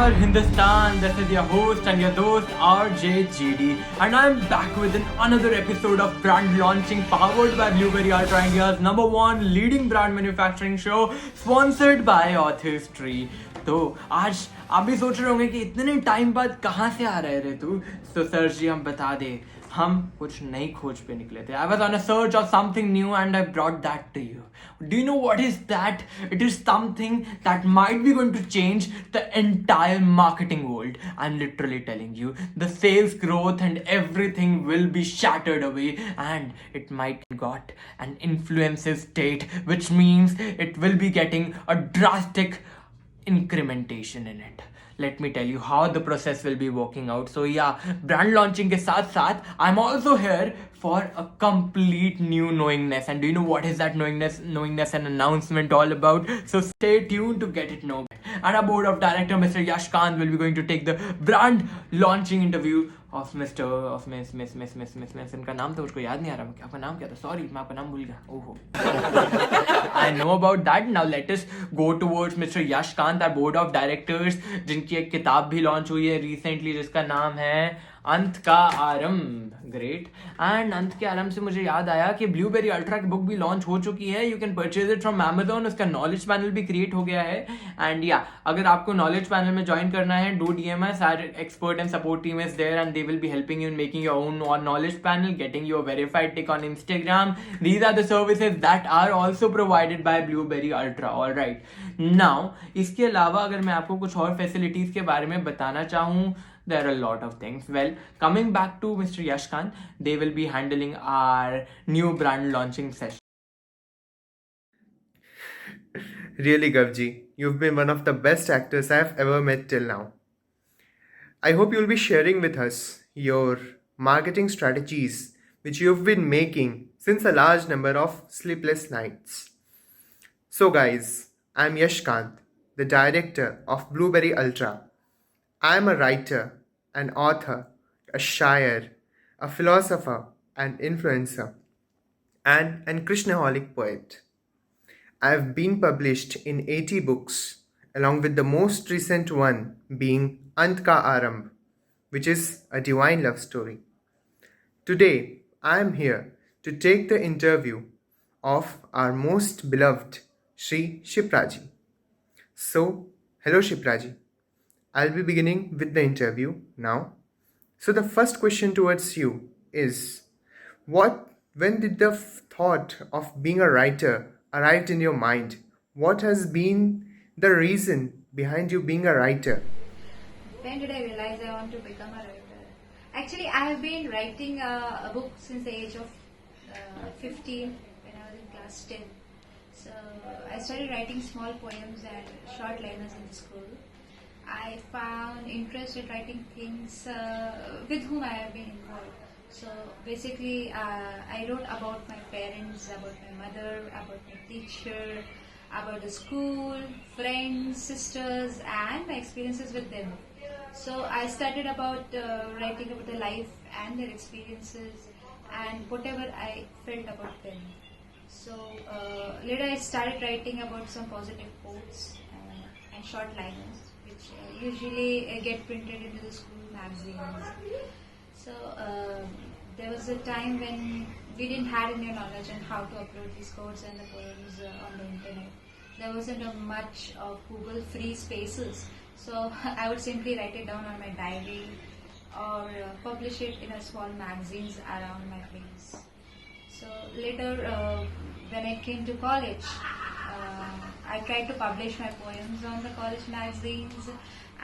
Namaskar Hindustan, this is your host and your host RJGD, and I'm back with another episode of Brand Launching powered by Blueberry Ultra, India's #1 leading brand manufacturing show, sponsored by Authors Tree. तो आज आप भी सोच रहे होंगे कि इतने time बाद कहाँ से आ रहे रे तू, तो सर जी हम बता दे, हम कुछ नई खोज पे निकले थे. I was on a search of something new and I brought that to you. Do you know what is that? It is something that might be going to change the entire marketing world. I'm literally telling you, the sales growth and everything will be shattered away, and it might got an influencer state, which means it will be getting a drastic incrementation in it. Let me tell you how the process will be working out. So yeah, brand launching के साथ साथ I'm also here for a complete new knowingness. And do you know what is that knowingness and announcement all about? So stay tuned to get it know. And our board of director Mr. Yash Kant will be going to take the brand launching interview of Miss इनका नाम तो उसको याद नहीं आ रहा. आपका नाम क्या था? Sorry, मैं आपका नाम भूल गया. ओहो. I know about that. Now let us go towards Mr. Yash Kant, our board of directors, जिनकी एक किताब भी लॉन्च हुई है रिसेंटली जिसका नाम है अंत का आरंभ. ग्रेट. एंड अंत के आरंभ से मुझे याद आया कि ब्लूबेरी अल्ट्रा की बुक भी लॉन्च हो चुकी है. You can purchase it from Amazon. उसका नॉलेज पैनल भी क्रिएट हो गया है. एंड या अगर आपको नॉलेज पैनल में ज्वाइन करना है, do DM us. Our expert and support team is there and they will be helping you in making your own knowledge panel, getting you a verified tick on Instagram. These are the services that are also provided by Blueberry Ultra. All right. Now इसके अलावा अगर मैं आपको कुछ और facilities के बारे में बताना चाहूँ, there are a lot of things. Well, coming back to Mr. Yash Kant, they will be handling our new brand launching session. Really, Gavji, you've been one of the best actors I've ever met till now. I hope you'll be sharing with us your marketing strategies which you've been making since a large number of sleepless nights. So guys, I'm Yash Kant, the director of Blueberry Ultra. I'm a writer, an author, a shayer, a philosopher, an influencer, and an Krishnaholic poet. I've been published in 80 books, along with the most recent one being Ant Ka Arambh, which is a divine love story. Today, I am here to take the interview of our most beloved Sri Shipraji. So, hello Shipraji. I'll be beginning with the interview now. So the first question towards you is, when did the thought of being a writer arrived in your mind? What has been the reason behind you being a writer? When did I realize I want to become a writer? Actually, I have been writing a book since the age of 15 when I was in class 10. So I started writing small poems and short liners in the school. I found interest in writing things with whom I have been involved. So basically, I wrote about my parents, about my mother, about my teacher, about the school, friends, sisters, and my experiences with them. So I started about writing about their life and their experiences and whatever I felt about them. So later I started writing about some positive quotes and short liners, which usually get printed into the school magazines. So there was a time when we didn't have any knowledge on how to upload these quotes and the poems on the internet. There wasn't much of Google free spaces, so I would simply write it down on my diary or publish it in a small magazines around my place. So later when I came to college, I tried to publish my poems on the college magazines,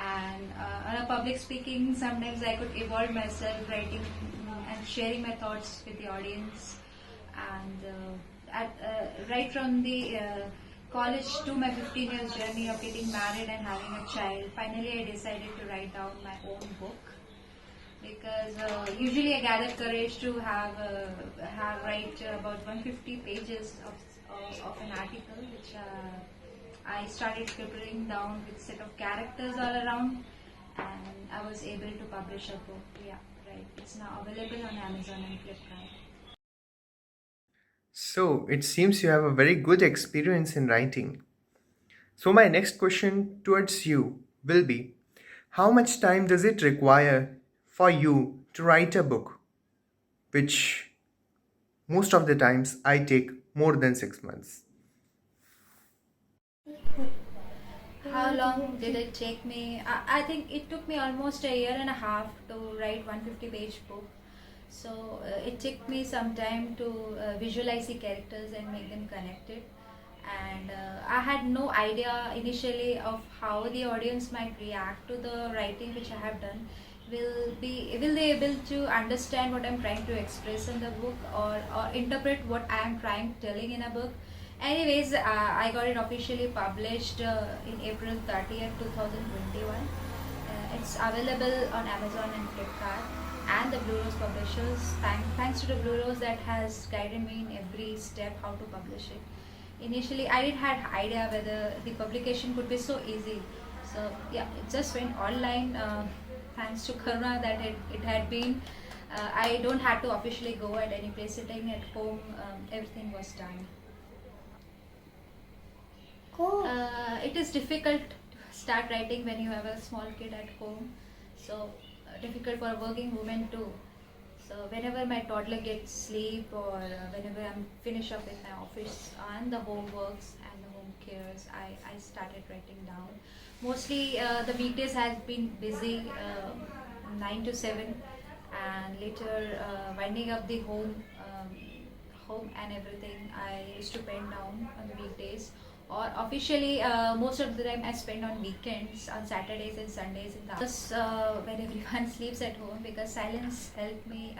and on a public speaking, sometimes I could evolve myself writing and sharing my thoughts with the audience. And right from the college to my 15 years journey of getting married and having a child, finally I decided to write down my own book. Because usually I gather courage to write about 150 pages of an article, which I started scribbling down with set of characters all around, and I was able to publish a book. Yeah, right. It's now available on Amazon and Flipkart. So it seems you have a very good experience in writing. So my next question towards you will be, How much time does it require for you to write a book? Which most of the times I take more than 6 months. How long did it take me? I think it took me almost a year and a half to write 150-page book. So it took me some time to visualize the characters and make them connected. And I had no idea initially of how the audience might react to the writing which I have done. Will they able to understand what I'm trying to express in the book, or interpret what I am trying telling in a book? Anyways, I got it officially published in April 30th, 2021. It's available on Amazon and Flipkart and the Blue Rose publishers. Thanks to the Blue Rose that has guided me in every step how to publish it. Initially, I didn't have idea whether the publication could be so easy. So yeah, it just went online. Thanks to Karma that it had been. I don't have to officially go at any place. Sitting at home, everything was done. It is difficult to start writing when you have a small kid at home. So difficult for a working woman too. So whenever my toddler gets sleep, or whenever I'm finished up with my office and the homeworks and the home cares, I started writing down. Mostly the weekdays has been busy, 9 to 7, and later winding up the home and everything. I used to pen down on the weekdays, or officially most of the time I spend on weekends, on Saturdays and Sundays in the house when everyone sleeps at home, because silence helped me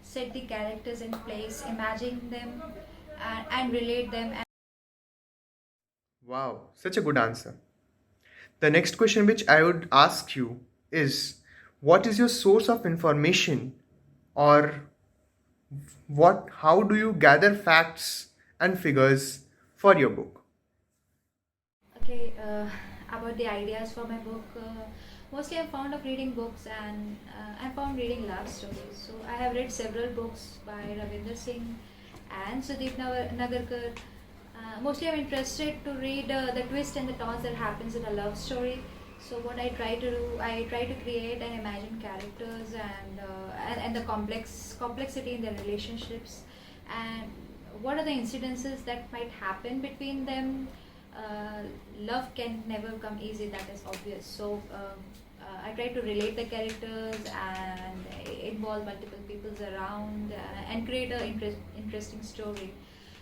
set the characters in place, imagine them, and relate them. Wow, such a good answer. The next question which I would ask you is, what is your source of information, or how do you gather facts and figures for your book? Okay, about the ideas for my book, mostly I'm fond of reading books, and I'm fond reading love stories. So I have read several books by Ravinder Singh and Sudeep Nagarkar. Mostly I'm interested to read the twist and the turns that happens in a love story. So what I try to do, I try to create and imagine characters, and the complexity in their relationships, and what are the incidences that might happen between them. uh, Love can never come easy, that is obvious. So I try to relate the characters and involve multiple peoples around, and create a interesting story.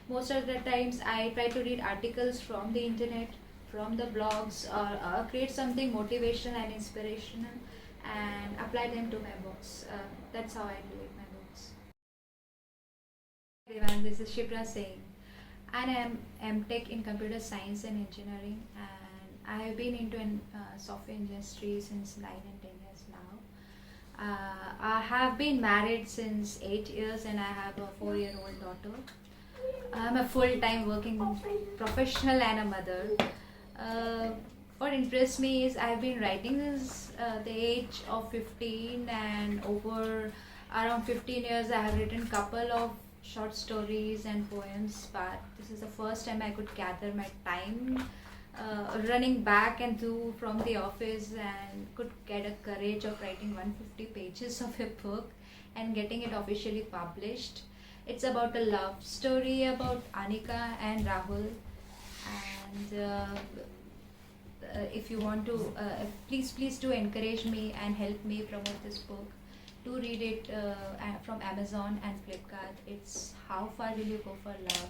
Most of the times I try to read articles from the internet, from the blogs, or create something motivational and inspirational, and apply them to my books. That's how I create my books. Everyone, this is Shipra saying, and I am MTech in computer science and engineering, and I have been into software industry since 9 and 10 years now. I have been married since 8 years, and I have a 4-year-old daughter. I'm a full-time working professional and a mother. Uh, what interests me is I've been writing since the age of 15, and over around 15 years I have written couple of short stories and poems, but this is the first time I could gather my time running back and through from the office, and could get a courage of writing 150 pages of a book and getting it officially published. It's about a love story about Anika and Rahul, and if you want to, please do encourage me and help me promote this book. Do read it from Amazon and Flipkart. It's How Far Will You Go for Love?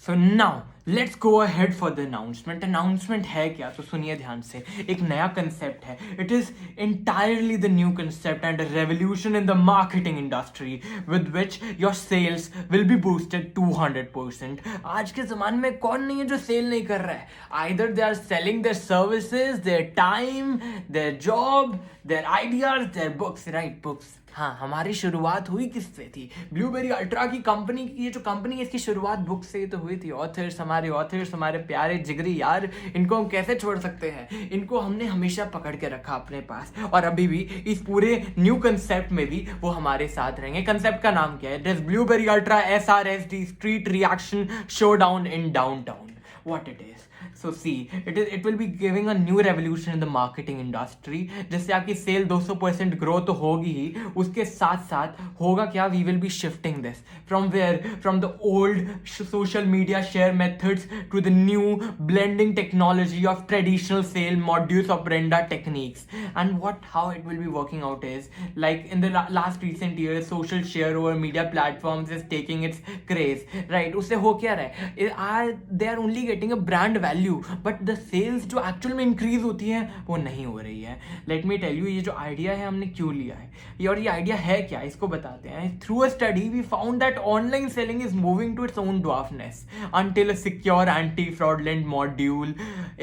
So now let's go ahead for the announcement. Announcement है क्या, तो सुनिए ध्यान से. एक नया concept है. It is entirely the new concept and a revolution in the marketing industry with which your sales will be boosted 200%. आज के ज़माने में कौन नहीं है जो सेल नहीं कर रहा है. Either they are selling their services, their time, their job, their ideas, their books, right? Books. हाँ, हमारी शुरुआत हुई किससे थी? ब्लूबेरी अल्ट्रा की कंपनी की, ये जो कंपनी है इसकी शुरुआत बुक से ही तो हुई थी. ऑथर्स, हमारे प्यारे जिगरी यार, इनको हम कैसे छोड़ सकते हैं. इनको हमने हमेशा पकड़ के रखा अपने पास, और अभी भी इस पूरे न्यू कंसेप्ट में भी वो हमारे साथ रहेंगे. कंसेप्ट का नाम क्या है? It is blueberry ultra SRSD street reaction showdown in downtown. What it is. So see, it will be giving a new revolution in the marketing industry. जिससे आपकी सेल 200% ग्रो तो होगी ही, उसके साथ साथ होगा क्या? We will be shifting this from where, from the old social media share methods to the new blending technology of traditional sale modus operandi techniques. And how it will be working out is, like in the last recent years, social share over media platforms is taking its craze, right? उससे हो क्या रहा है? They are only getting a brand value, but the sales जो actual में increase होती है वो नहीं हो रही है. लेट मी टेल यू, ये जो आइडिया है हमने क्यों लिया है, और ये आइडिया है क्या, इसको बताते हैं. Through a study we found that online selling is moving to its own dwarfness until a secure anti-fraudulent module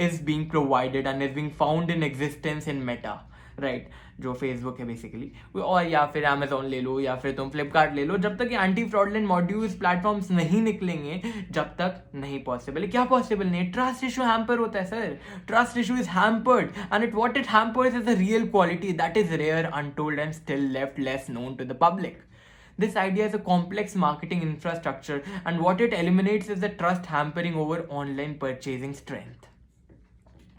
is being provided and is being found in existence in Meta, right, जो Facebook है basically, और या फिर Amazon ले लो, या फिर तुम फ्लिपकार्ट ले लो. जब तक ये एंटी फ्रॉडलेंट मॉड्यूल्स प्लेटफॉर्म्स नहीं निकलेंगे, जब तक नहीं पॉसिबल है. क्या पॉसिबल नहीं है? ट्रस्ट इशू हैम्पर होता है sir. Trust issue is hampered, and it hampers is a real quality that is rare, untold and still left less known to the public. This idea is a complex marketing infrastructure, and what it eliminates is the trust hampering over online purchasing strength.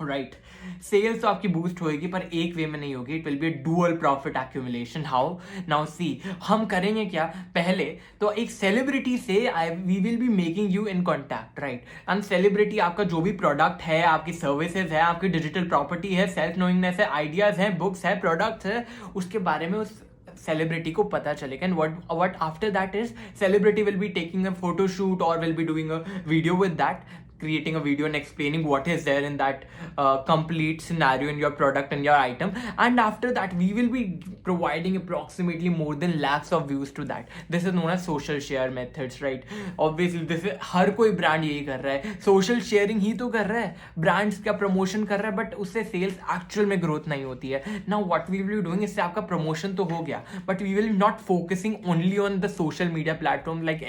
Right, sales तो आपकी boost होएगी, पर एक वे में नहीं होगी. It will be dual profit accumulation. How? Now see, हम करेंगे क्या? पहले तो एक सेलिब्रिटी से we will be making you in contact, right. And celebrity आपका जो भी प्रोडक्ट है, आपकी सर्विसेज है, आपकी डिजिटल प्रॉपर्टी है, सेल्फ नोइंगनेस है, आइडियाज हैं, बुक्स है, प्रोडक्ट्स है, उसके बारे में उस सेलिब्रिटी को पता चलेगा. And what after that is, celebrity will be taking a photo shoot or will be doing a video with that, creating a video and explaining what is there in that complete scenario in your product and your item. And after that we will be providing approximately more than lakhs of views to that. This is known as social share methods, right? Obviously this is, हर कोई brand यही कर रहा है, social sharing ही तो कर रहा है, brands का प्रमोशन कर रहा है, बट उससे सेल्स एक्चुअल में ग्रोथ नहीं होती है. Now what we will be doing, इससे आपका प्रमोशन तो हो गया, but we will not focusing only on the social media platform like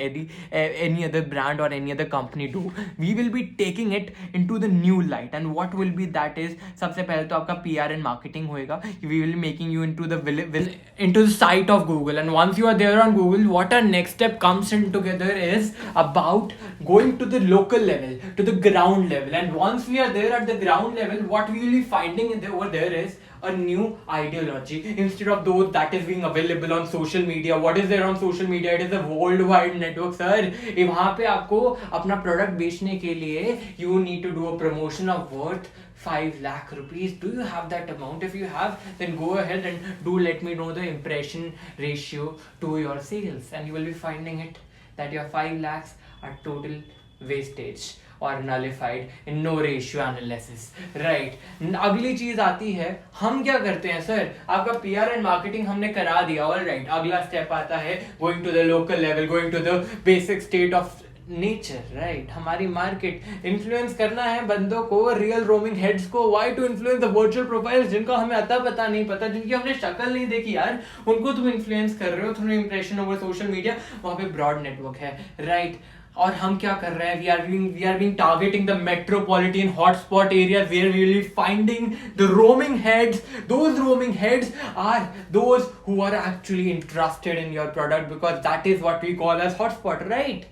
any other brand or any other company do. We will be taking it into the new light, and what will be that is, सबसे पहले तो आपका PR and marketing होएगा. We will be making you into the site of Google, and once you are there on Google, what our next step comes in together is about going to the local level, to the ground level. And once we are there at the ground level, what we will be finding over there is a new ideology instead of those that is being available on social media. What is there on social media? It is a worldwide network, sir. वहाँ पे आपको अपना product बेचने के लिए you need to do a promotion of worth 5 lakh rupees. Do you have that amount? If you have, then go ahead and do let me know the impression ratio to your sales, and you will be finding it that your 5 lakhs are total wastage or nullified in no ratio analysis, right? अगली चीज आती है, हम क्या करते हैं sir, आपका PR and marketing हमने करा दिया, ऑल राइट. अगला स्टेप आता है going to the local level, going to the basic state of nature, right. हमारी मार्केट इन्फ्लुएंस करना है बंदों को, रियल रोमिंग हेड्स को. Why to influence the virtual profiles, जिनको हमें अता पता नहीं पता, जिनकी हमने शक्ल नहीं देखी यार, उनको तुम इन्फ्लुएंस कर रहे हो through impression over social media. वहां पे ब्रॉड नेटवर्क है, राइट. और हम क्या कर रहे हैं, we are being targeting the metropolitan hotspot areas where we will be finding the roaming heads. Those roaming heads are those who are actually interested in your product, because that is what we call as hotspot, right?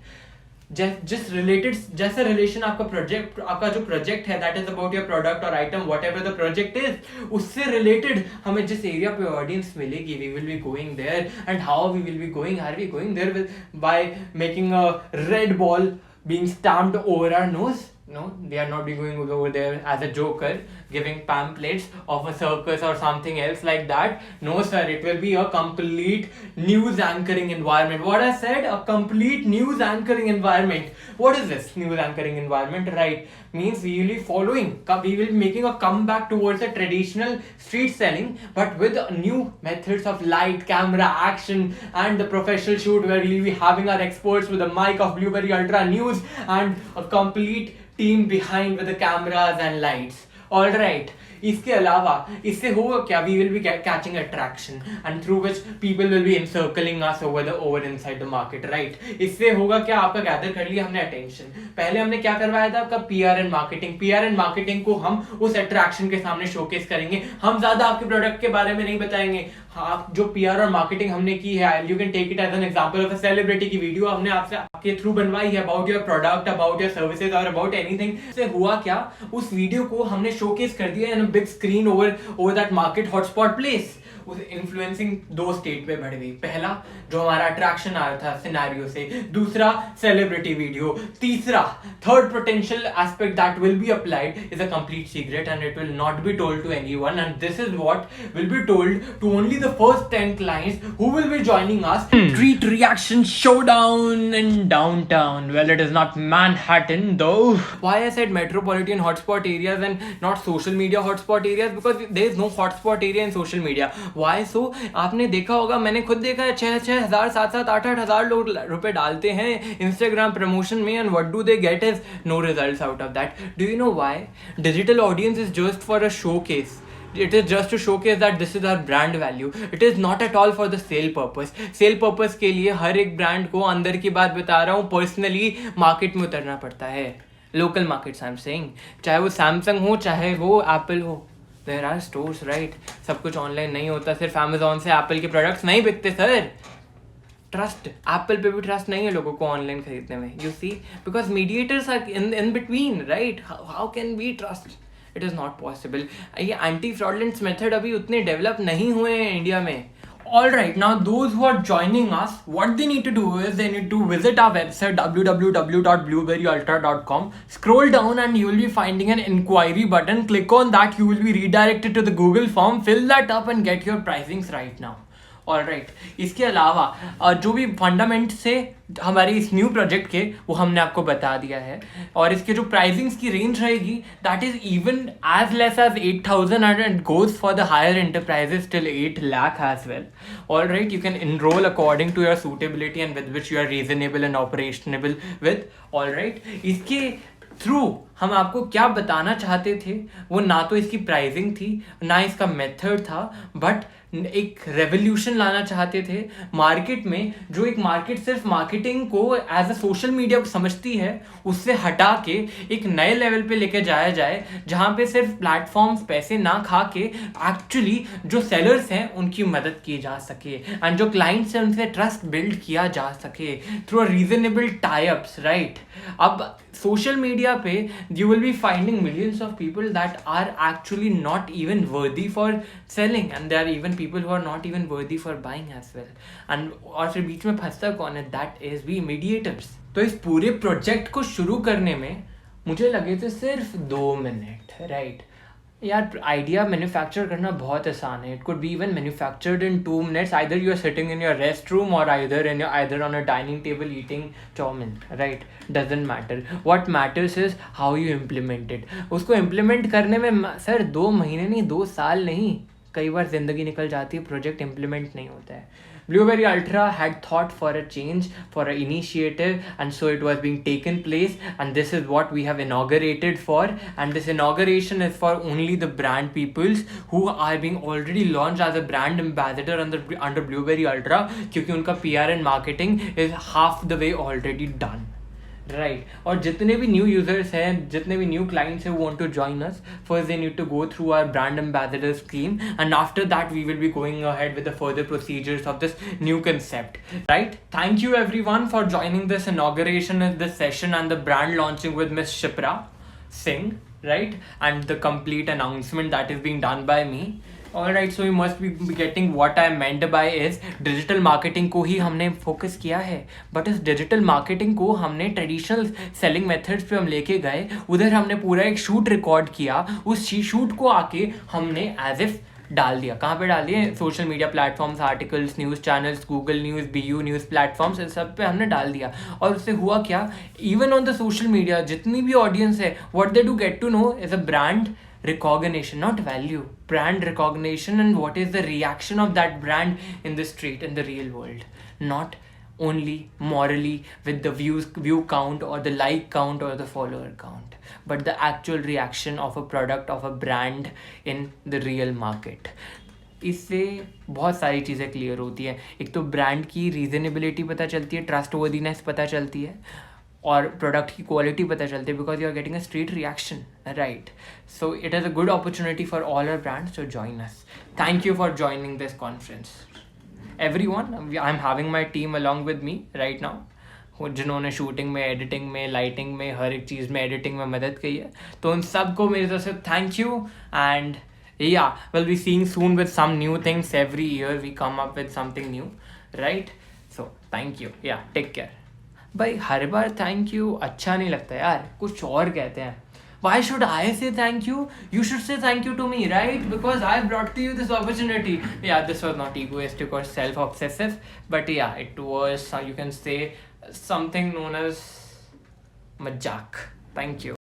Just related, जैसा relation आपका project, आपका जो project है that is about your product और item, whatever the project is, उससे related हमें जिस area पे ऑडियंस मिलेगी, we will be going there. And how we will be going, are we going there by making a red ball being stamped over our nose? No, they are not be going over there as a joker, giving pamphlets of a circus or something else like that. No, sir, it will be a complete news anchoring environment. What I said, a complete news anchoring environment. What is this news anchoring environment? Right, means we will be following, we will be making a comeback towards the traditional street selling, but with new methods of light, camera, action, and the professional shoot where we will be having our experts with a mic of Blueberry Ultra News and a complete team behind with the cameras and lights. All right, इसके अलावा इससे होगा क्या, we will be catching attraction and through which people will be encircling us over inside the market, right? इससे होगा क्या, आपका gather कर लिया हमने attention. पहले हमने क्या करवाया था आपका PR एंड मार्केटिंग को हम उस अट्रैक्शन के सामने शोकेस करेंगे. हम ज्यादा आपके प्रोडक्ट के बारे में नहीं बताएंगे. आप जो PR और मार्केटिंग हमने की है, you can take it as an example of a celebrity की वीडियो हमने आपके थ्रू बनवाई है about your product, about your services और अबाउट एनीथिंग. से हुआ क्या, उस वीडियो को हमने शोकेस कर दिया in a big screen over that market hotspot place. उस इन्फ्लुएंसिंग दो स्टेट पे बढ़ गई. पहला जो हमारा अट्रैक्शन आ रहा था सिनेरियो से, दूसरा सेलिब्रिटी वीडियो, तीसरा third potential aspect that will be applied is a complete secret and it will not be told to anyone and this is what will be told to only the first 10 clients who will be joining us. Street reaction showdown in downtown. Well, it is not Manhattan though. Why I said metropolitan hotspot areas and not social media hotspot areas, because there is no hotspot area in social media. Why so? आपने देखा होगा, मैंने खुद देखा है, 6,000 7,000 8,000 लोग रुपए डालते हैं Instagram promotion में and what do they get is no results out of that. Do you know why? Digital audience is just for a showcase. It is just to showcase that this is our brand value. It is not at all for the sale purpose. Sale purpose के लिए हर एक brand को अंदर की बात बता रहा हूँ, पर्सनली मार्केट में उतरना पड़ता है. Local markets I am saying, चाहे वो सैमसंग हो चाहे वो एप्पल हो. There are stores, right? सब कुछ ऑनलाइन नहीं होता. सिर्फ अमेजोन से एप्पल के प्रोडक्ट्स नहीं बिकते सर. ट्रस्ट, एप्पल पे भी ट्रस्ट नहीं है लोगों को ऑनलाइन खरीदने में. You see, because mediators are in between, right? How can we trust? It is not possible. ये एंटी फ्रॉडलेंस मेथड अभी उतने डेवलप नहीं हुए हैं इंडिया में. Alright, now those who are joining us, what they need to do is they need to visit our website www.blueberryultra.com. Scroll down and you will be finding an inquiry button. Click on that, you will be redirected to the Google form. Fill that up and get your pricings right now. Alright, इसके अलावा जो भी fundament से हमारे इस new project के वो हमने आपको बता दिया है. और इसके जो प्राइसिंग्स की रेंज रहेगी that is even as less as 8,000 and it goes for the higher enterprises till 8 lakh as well. Alright, you can enrol according to your suitability and with which you are reasonable and operationable with. Alright, इसके through हम आपको क्या बताना चाहते थे, वो ना तो इसकी प्राइसिंग थी ना इसका मेथड था, बट एक रेवोल्यूशन लाना चाहते थे मार्केट में. जो एक मार्केट सिर्फ मार्केटिंग को एज अ सोशल मीडिया को समझती है, उससे हटा के एक नए लेवल पे लेके जाया जाए, जहाँ पे सिर्फ प्लेटफॉर्म्स पैसे ना खा के एक्चुअली जो सेलर्स हैं उनकी मदद की जा सके एंड जो क्लाइंट्स हैं उनसे ट्रस्ट बिल्ड किया जा सके through a reasonable types, right? अब social media पे you will be finding millions of people that are actually not even worthy for selling and there are even people who are not even worthy for buying as well. And और फिर बीच में फंसता कौन है? That is we mediators. तो इस पूरे project को शुरू करने में मुझे लगे थे सिर्फ 2 मिनट, राइट? यार आइडिया मैन्युफैक्चर करना बहुत आसान है. It could be even manufactured in 2 minutes. Either you are sitting in your rest room और either on a dining table eating chowmein, right? Doesn't matter. What matters is how you implement it. उसको implement करने में sir 2 महीने नहीं, 2 साल नहीं, कई बार जिंदगी निकल जाती है, प्रोजेक्ट इम्प्लीमेंट नहीं होता है. Blueberry Ultra had thought for a change, for an initiative, and so it was being taken place, and this is what we have inaugurated for. And this inauguration is for only the brand peoples who are being already launched as a brand ambassador under Blueberry Ultra, क्योंकि उनका PR and marketing is half the way already done. Right. और जितने भी new users हैं, जितने भी new clients हैं, want to join us, first they need to go through our brand ambassador scheme and after that we will be going ahead with the further procedures of this new concept, right? Thank you everyone for joining this inauguration and this session and the brand launching with Miss Shipra Singh, right? And the complete announcement that is being done by me. Alright, so you must be getting what I meant by is digital marketing को ही हमने focus किया है, but इस digital marketing को हमने traditional selling methods पे हम लेके गए. उधर हमने पूरा एक शूट रिकॉर्ड किया, उस शूट को आके हमने एज इफ डाल दिया. कहाँ पे डाल दिए? Social media platforms, articles, news channels, Google news, BU news platforms, इन सब पे हमने डाल दिया. और उससे हुआ क्या? Even on the social media जितनी भी ऑडियंस है, what they do get to know is a brand recognition, not value, brand recognition, and what is the reaction of that brand in the street, in the real world, not only morally with the view count or the like count or the follower count, but the actual reaction of a product, of a brand in the real market. इससे बहुत सारी चीज़ें clear होती हैं. एक तो brand की reasonability पता चलती है, ट्रस्ट वर्दीनेस पता चलती है, और प्रोडक्ट की क्वालिटी पता चलती है, because you are getting a street reaction, right? So it is a good opportunity for all our brands to join us. Thank you for joining this conference everyone. I am having my team along with me right now, जिन्होंने shooting में, editing में, lighting में, हर एक चीज़ में, editing में मदद की है. तो उन सबको मेरी तरफ से thank you. And yeah, we'll be seeing soon with some new things. Every year we come up with something new, right? So thank you. Yeah, take care. भाई हर बार थैंक यू अच्छा नहीं लगता यार, कुछ और कहते हैं. Why should I say thank you? You should say thank you to me, right? Because I brought to you this opportunity. Yeah, this was not egoistic or self-obsessive, but yeah, it was, you can say, something known as majak. Thank you.